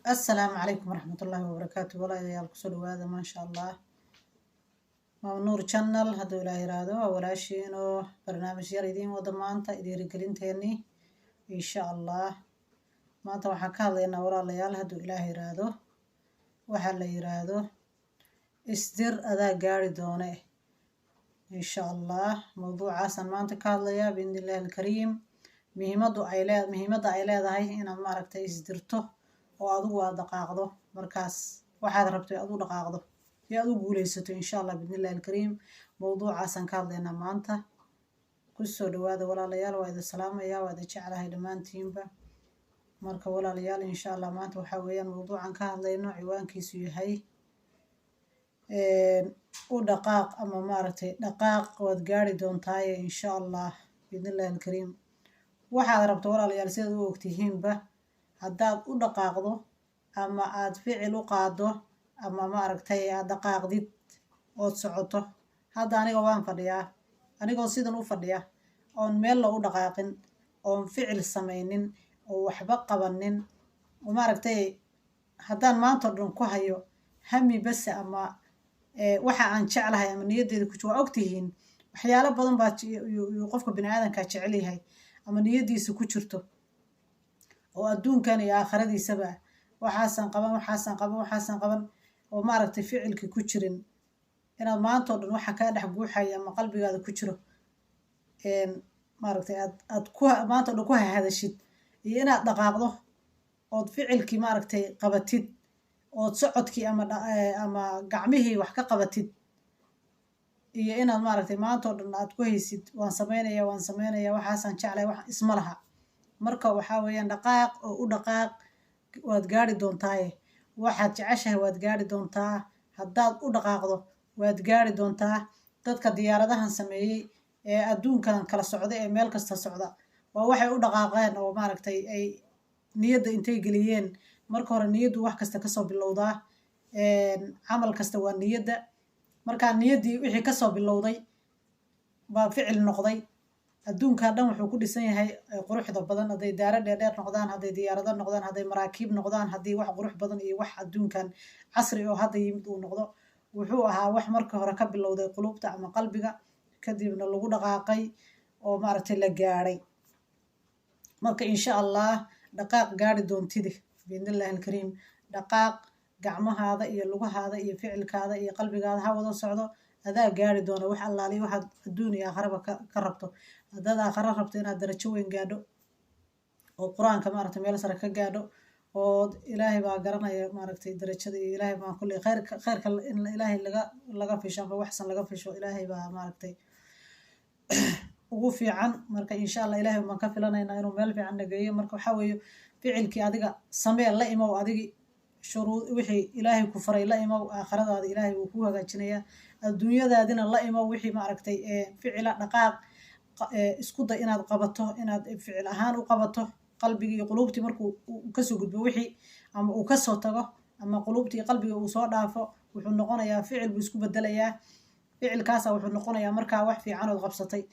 السلام عليكم ورحمة الله وبركاته ولا يا الكسر هذا ما شاء الله نور channel هذا ولا يرادو ولا شيء إنه برنامج يريدين وضمانته يدير قلين تاني إن شاء الله ما توحى كهذا إنه ولا ليال هذا إله يرادو وحلا يرادو إصدر أذا قاري دونه إن شاء الله موضوع عسل ما أنت كهذا يا بإذن الله الكريم مهمة عيلة هاي إن ما ركت إصدرته وأدو دقاقده مركز واحد ربطي أدو دقاقده يا أدو قوليسته إن شاء الله بإذن الله الكريم موضوع عسل كهذا ما أنت كسر هذا ولا ليال وإذا السلام يا وإذا شعر هاي دمان تيمبا مركز ولا ليال إن شاء الله ما أنت وحويا موضوع عن كهذا إنه عوان كيسو هاي ودقاق أما مارتي دقاق وادقاري دونتاي إن شاء الله بإذن الله الكريم waxaad rabto walaalayaal sidaad u ogtihiinba haddaad u dhaqaaqdo ama aad ficil u qaado ama maaragtay aad dhaqaaqdid ood socoto hadda aniga waan fadhiyaa anigoo sidan u fadhiya oon meel la u dhaqaaqin oon ficil samaynin oo waxba qabanin oo maaragtay haddaan maanta dhan ku hayo hami bas ama waxa aan jeclahay ama niyaddeeda ku jiro waa ogtihiin waxyaalo badan baa qofka bini'aadanka jecel yahay ama niyadiisa ku jirto oo adduunkan iyo aakhiradiisaba waxaasan qaban oo maaragtay ficilki ku jirin inaad maanta oo dhan waxa ka dhex guuxaya ama qalbigaada ku jiro maaragtay aad ku maanta oo dhan ku hadashid iyo inaad dhaqaaqdo ood ficilkii maaragtay qabatid ood socodkii ama gacmihii wax ka qabatid iyo inaad maaragtay maanta oo dhan aad ku haysid waan sameynaya waxaasan jeclay wax isma laha marka waxaa weeyaan dhaqaaq oo u dhaqaaq waad gaari doontaaye waxaad jeceshahay waad gaari doontaa haddaad u dhaqaaqdo waad gaari doontaa dadka diyaaradahan sameeyey ee adduunkan kala socda ee meel kasta socda waa waxay u dhaqaaqeen oo maaragtay ay niyadda intay geliyeen marka hore niyaddu wax kasta kasoo bilowdaa camal kasta waa niyadda markaa niyaddii wixii kasoo bilowday baa ficil noqday adduunkan dhan wuxuu ku dhisan yahay quruxda badan hadday daaro dheerdheer noqdaan hadday diyaarado noqdaan hadday maraakiib noqdaan haddii wax qurux badan iyo wax adduunkan casri oo hadda yimid uu noqdo wuxuu ahaa wax marka hore ka bilowday qulubta ama qalbiga kadibna lagu dhaqaaqay oo maaragtay la gaadhay marka insha allah dhaqaaq gaari doontidi biidnillahi alkariim dhaqaaq gacmahaada iyo lugahaada iyo ficilkaada iyo qalbigaada ha wada socdo adaa gaari doona wax allaaliya waxaad adduun iyo aakharaba ka rabto haddaad aakhara rabto inaad darajo weyn gaadho oo qur-aanka maaragtay meel sare ka gaadho oo ilaahay baa garanaya maaragtay darajada iyo ilaahay baa kulli khayrka in ilaahay laga fisho ama waxsan laga fisho ilaahay baa maaragtay ugu fiican marka insha allah ilaahay baan ka filanaynaa inuu meel fiican nageeyo marka waxaa weeye ficilkii adiga samee la imow adigi shuruud wixii ilaahay ku faray la imow aakhiradaada ilaahay wuu ku hagaajinayaa adduunyadaadina la imow wixii maaragtay ficila dhaqaaq isku day inaad qabato inaad ficil ahaan u qabato qalbigii iyo qulubtii markuu kasoo gudbo wixii ama uu kasoo tago ama qulubtii iyo qalbiga uu soo dhaafo wuxuu noqonayaa ficil buu isku bedelayaa ficilkaasa wuxuu noqonayaa markaa wax fiican ood qabsatay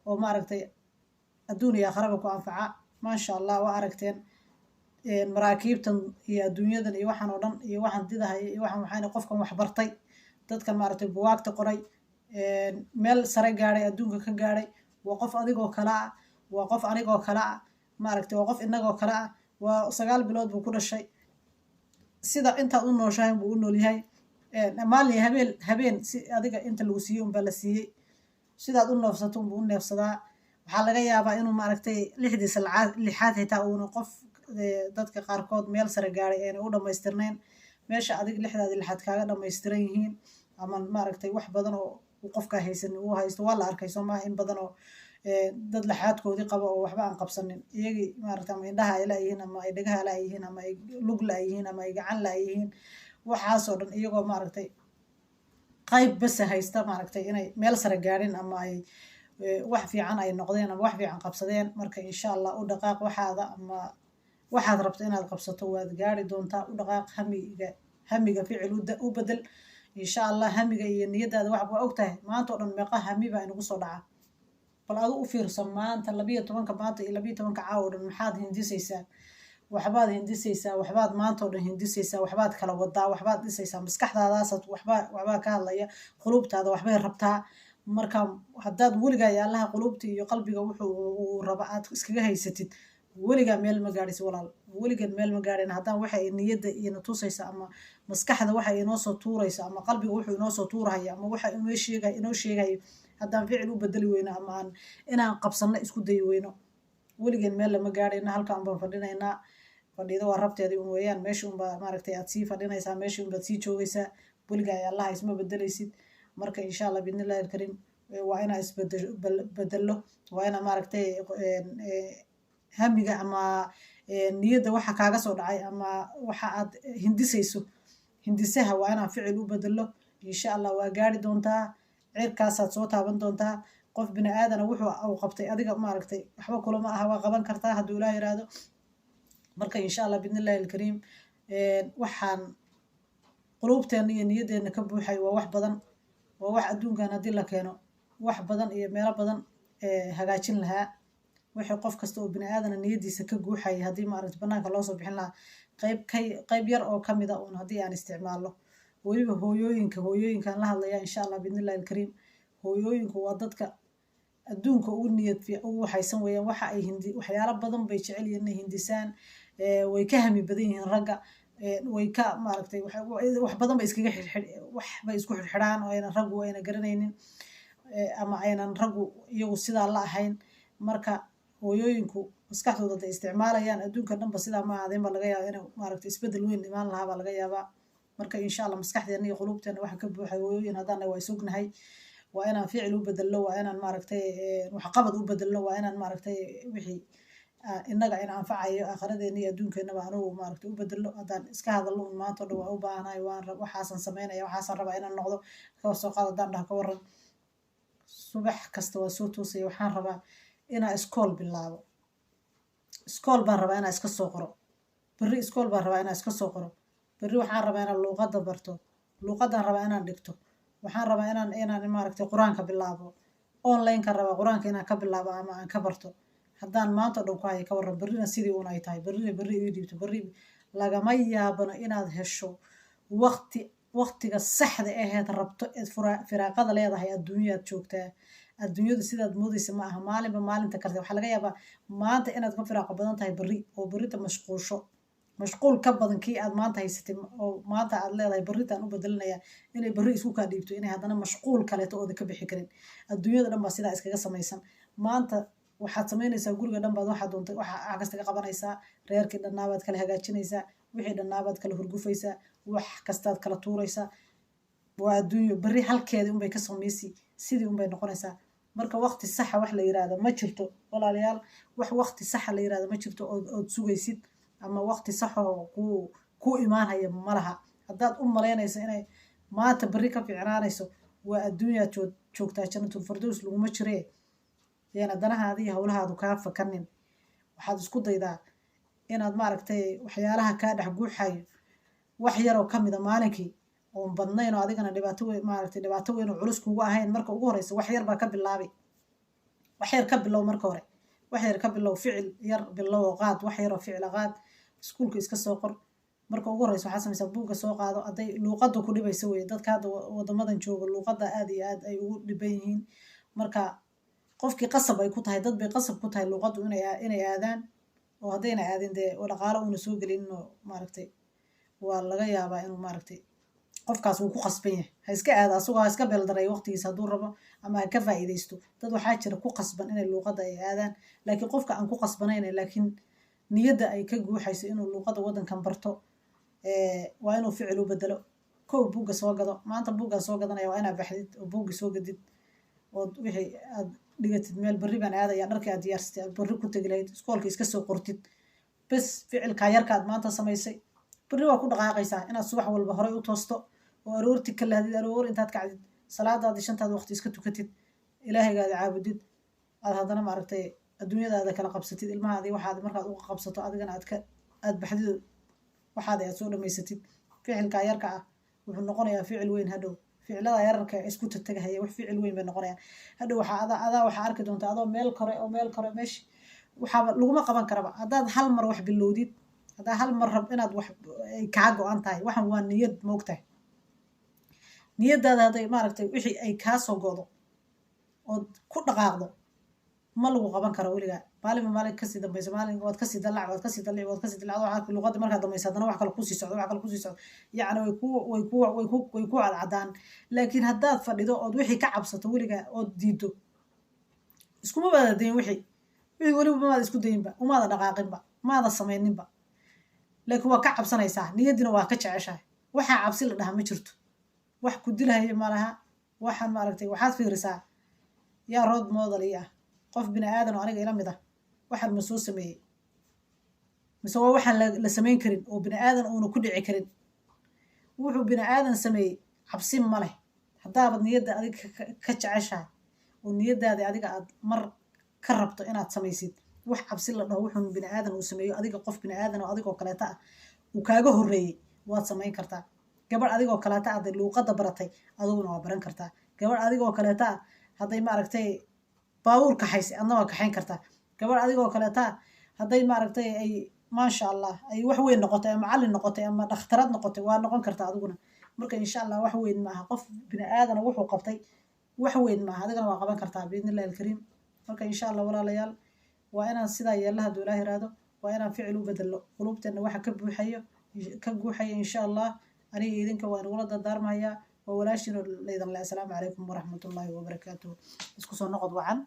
oo maaragtay adduun iyo aakharaba ku anfaca maasha allah waa aragteen maraakiibtan iyo adduunyadan iyo waxaan oo dhan iyo waxaan didahay iyo waxaan waxayna qofkan wax bartay dadkan maaragtay buwaagta qoray meel sare gaadhay adduunka ka gaadhay waa qof adigoo kale ah waa qof anigoo kale ah maaragtay waa qof inagoo kale ah waa 9 bilood buu ku dhashay sida intaad u nooshahay buu u nool yahay maalin habeen si adiga inta lagu siiyey unbaa la siiyey sidaad u noofsato unbuu u neefsadaa waxaa laga yaabaa inuu maaragtay lixdiisa lixaad xitaa uuna qof dadka qaarkood meel sare gaadhay ayna u dhammaystirnayn meesha adig lixdaadii lixaad kaaga dhammaystiran yihiin ama maaragtay wax badan oo qofkaa haysanin uu haysto waa la arkay soo maaha in badan oo dad laxaadkoodii qabo oo waxba aan qabsanin iyagii maaragtay ama indhaha ay laayihiin ama ay dhagaha laayihiin ama ay lug laayihiin ama ay gacan laayihiin waxaasoo dhan iyagoo maaragtay qayb basa haysta maaragtay inay meel sare gaadhin ama ay wax fiican ay noqdeen ama wax fiican qabsadeen marka insha allah u dhaqaaq waxaada ama waxaad rabto inaad qabsato waad gaari doontaa u dhaqaaq hamiga ficil u bedel insha allah hamiga iyo niyadaada waa ogtahay maanta oo dhan meeqa hami baa inagu soo dhaca bal adu u fiirso maanta 12 maanta iyo 12 caawa oo dhan maxaad hindisaysaa waxbaad hindisaysaa, waxbaad maanta oo dhan hindisaysaa, waxbaad kala wadaa, waxbaad dhisaysaa, maskaxdaadaasaad waxbaa ka hadlaya, qulubtaada waxbay rabtaa. marka haddaad weligaa yaalaha qulubta iyo qalbiga wuxuu uu raba aad iskaga haysatid, weligaa meel ma gaadhis walaal, weligan meel ma gaadhin. haddaan waxa ay niyadda ina tusaysa ama maskaxda waxa inoo soo tuuraysa ama qalbiga wuxuu inoo soo tuurahaya ama waxa inoo sheegayo haddaan ficil u bedeli weyno ama aan inaan qabsanno isku dayi weyno, weligan meel lama gaadhayna. halkaan baan fadhinaynaa, fadhiida waa rabteedii un weeyaan, meesha unbaa maaragtay aad sii fadhinaysaa, meesha unbaad sii joogaysaa, weligaa allaha isma bedelaysid. marka insha allah biidnillahi alkariim waa inaa isbedelo, waa inaa maaragtay hamiga ama niyadda waxa kaaga soo dhacay ama waxa aad hindisayso, hindisaha waa inaan ficil u bedelo. insha allah waa gaari doontaa, cirkaasaad soo taaban doontaa. qof bini aadana wuxuu uu qabtay adiga maaragtay waxba kulama aha, waa qaban kartaa hadduu ilaah yiraahdo. marka insha allah biidnillahi alkariim waxaan qulubteena iyo niyaddeena ka buuxay waa wax badan, waa wax adduunkan haddii la keeno wax badan iyo meelo badan hagaajin lahaa. wixii qof kasta oo bini aadana niyaddiisa ka guuxaya haddii maaragtay banaanka loo soo bixin lahaa, qayb yar oo kamid a un haddii aan isticmaalno. weliba hooyooyinkaan la hadlaya insha allah biidnillahi alkariim. hooyooyinku waa dadka adduunka ugu ugu waxaysan weeyaan. waxa ay waxyaalo badan bay jecel yihiin inay hindisaan, way ka hami badan yihiin ragga, way ka maaragtay wax badan bay iskaga wax bay isku xirxidhaan oo aynan raggu ayna garanaynin ama aynan raggu iyagu sidaa la ahayn. marka hooyooyinku maskaxdooda haday isticmaalayaan adduunka dhanba sidaa ma ahaadeen baa laga yaabaa inuu maaragtay isbedel weyn imaan lahaa baa laga yaabaa. marka insha allah maskaxdeena iyo qulubteena waxa ka buuxay hooyooyin haddaana waa isognahay, waa inaan ficil u bedelno, waa inaan maaragtay waxqabad u bedelno, waa inaan maaragtay wixii innaga in anfacayo aakhiradeenna iyo adduunkeenaba anugu maaragtay u bedelno. haddaan iska hadalno un maanta o dhan waa u baahanahay, waxaasan samaynaya, waxaasan rabaa inaan noqdo ka soo qaad haddaan dhaha ka waran. subax kasta waa soo toosaya, waxaan rabaa inaa iskool bilaabo, iskool baan rabaa inaa iska soo qoro berri, iskool baan rabaa inaa iska soo qoro berri, waxaan rabaa inaan luuqadda barto, luuqaddaan rabaa inaan dhigto, waxaan rabaa inaan maaragtay qur-aanka bilaabo, online-ka rabaa qur-aanka inaan ka bilaabo ama aan ka barto. haddaan maanta o dhan ku haya ka warran, berrina sidii un ay tahay, berri ii dhiibto, berri lagama yaabano inaad hesho waqtiga saxda aheed rabto eed firaaqada leedahay. adduunyaad joogtaa, adduunyadu sidaad moodaysa ma aha, maalinba maalinta karte. waxaa laga yaabaa maanta inaad ka firaaqo badan tahay berri, oo berrita mashquul ka badan kii aad maanta haysatay oo maanta aad leedahay berritaan u bedelinayaa, inay berri isku kaa dhiibto, inay haddana mashquul kaleeto ooda ka bixi karin. adduunyada dhan baa sidaa iskaga samaysan. maanta waxaad samaynaysaa guriga dhan baad waxaa doontay wax kasta ka qabanaysaa, reerkii dhannaabaad kala hagaajinaysaa, wixii dhannaabaad kala hurgufaysaa, wax kastaad kala tuuraysaa. waa adduunyo, berri halkeedii unbay ka samaysi, sidii unbay noqonaysaa. marka waqti saxa wax la yiraahdo ma jirto walaalayaal, wax waqti saxa la yiraahdo ma jirto ood sugaysid ama waqti saxoo ku imaanaya ma laha. haddaad u malaynayso inay maanta berri ka fiicnaanayso, waa adduunyaad joogtaa, jannatul firdaws laguma jiree. yeena danahaada iyo howlahaadu kaa fakanin. waxaad isku daydaa inaad maaragtay waxyaalaha kaa dhex guuxayo wax yaroo ka mida maalinkii oon badnayn oo adigana dhibaato weyn oo culus kugu ahayn. marka ugu horeysa wax yar baa ka bilaabay, wax yar ka bilow, marka hore wax yar ka bilow, ficil yar bilow oo qaad, wax yaroo ficila qaad, iskuulka iska soo qor. marka ugu horeysa waxaa samaysaa buugga soo qaado. hadday luuqadda ku dhibaysa weye, dadka hadda wadamadan jooga luuqadda aad iyo aad ay ugu dhiban yihiin. marka qofkii qasab ay ku tahay, dad bay qasab ku tahay luuqaddu inay aadaan, oo haddayna aadin dee dhaqaalo uuna soo gelin inuu maaragtay waa laga yaabaa inuu maaragtay qofkaas wuu ku qasban yahay. ha iska aado asagoo ha iska beeldaray waqtigiisa hadduu rabo, ama ha ka faa'iidaysto. dad waxaa jira ku qasban inay luuqadda ay aadaan, laakiin qofka aan ku qasbanayn laakiin niyadda ay ka guuxayso inuu luuqadda waddankan barto, waa inuu ficil u bedelo. kow buugga soo gado, maanta buuggaa soo gadanaya waa inaad baxdid oo buuggi soo gadid, ood wixii aad dhigatid meel. berri baan aadaya, dharkii aad diyaarsatay aad berri ku tegi lahayd, iskoolka iska soo qortid bes. ficilkaa yarkaad maanta samaysay berri waa ku dhaqaaqaysaa inaad subax walba horey u toosto oo aroorti ka lahdid, aroor intaad kacdid, salaadaadii 5taad waqti iska tukatid, ilaahaygaada caabudid, aad haddana maaragtay adduunyadaada kala qabsatid, ilmahaadii waxaad markaad uga qabsato adigana aad baxdid waxaad aad soo dhamaysatid. ficilkaa yarka ah wuxuu noqonayaa ficil weyn hadhow. ficilada yararka isku tagtagahaya wax ficil weyn bay noqonayaan hadhow. waxaa arki doontaa adoo meel kore meeshi waxaaba laguma qaban karaba. haddaad hal mar wax bilowdid هذا هل مرة إناد كعجو أنتاي واحد وان نيد موقته نيد هذا ما ركتي وحي أي كاسو قاضو كل قاضو ما لو قبان كراوليجا مالك كسي دم بيس مالك واد كسي دلع واد كسي دلع واد كسي دلع وحاك اللغات مركز دم يسادنا وحاك القوسي سعود وحاك القوسي سعود يعني ويكوع على العدان لكن هداد فردو أود وحي كعب ستوليجا أود ديدو اسكو ما بدأ دين وحي يقولوا ما اسكو دين با وما هذا دقاقين با ما هذا الصمينين با لكن هو كعب سنة يساه نيدنا واكتش عشاه وحا عبسي لدها ما جرتو wax ku dilay malaha waxaan maaragtay waxaad fiirisaa yaa rood moodaliya qof bini aadan oo aniga ila mid ah waxaan ma soo sameeyay mise waa waxaan la sameyn karin oo bini aadan uuna ku dhici karin wuxuu bini aadan sameeyay cabsi ma leh haddaabad niyadda adiga ka jeceshahay oo niyaddaada adiga aad mar ka rabto inaad samaysid wax cabsi la dhaho wuxuu bini aadan uu sameeyo adiga qof bini aadan oo adigoo kaleeta ah uu kaaga horreeyay waad samayn kartaa gabar adigoo kaleeta ah luuqada baratay aduguna waa baran kartaa gabar adigoo kaleeta ah hadday maaragtay baawur kaxaysi adna waa kaxayn kartaa gabar adigoo kaleeta ah hadday maaragtay ay maasha allah ay wax weyn noqotay ama macallin noqotay ama dhakhtarad noqotay waa noqon kartaa adiguna marka insha allah wax weyn maaha qof bini aadan wuxuu qabtay wax weyn maaha adigana waa qaban kartaa biidnillahi alkariim marka insha allah walaalayaal waa inaan sidaa yeelaha duu ilaahi raado waa inaan ficil u bedelo qulubteena waxa ka guuxaya insha allah أنا إذن كوان ولد الدار معايا وولاشين السلام عليكم ورحمة الله وبركاته. اسكو نقض وعن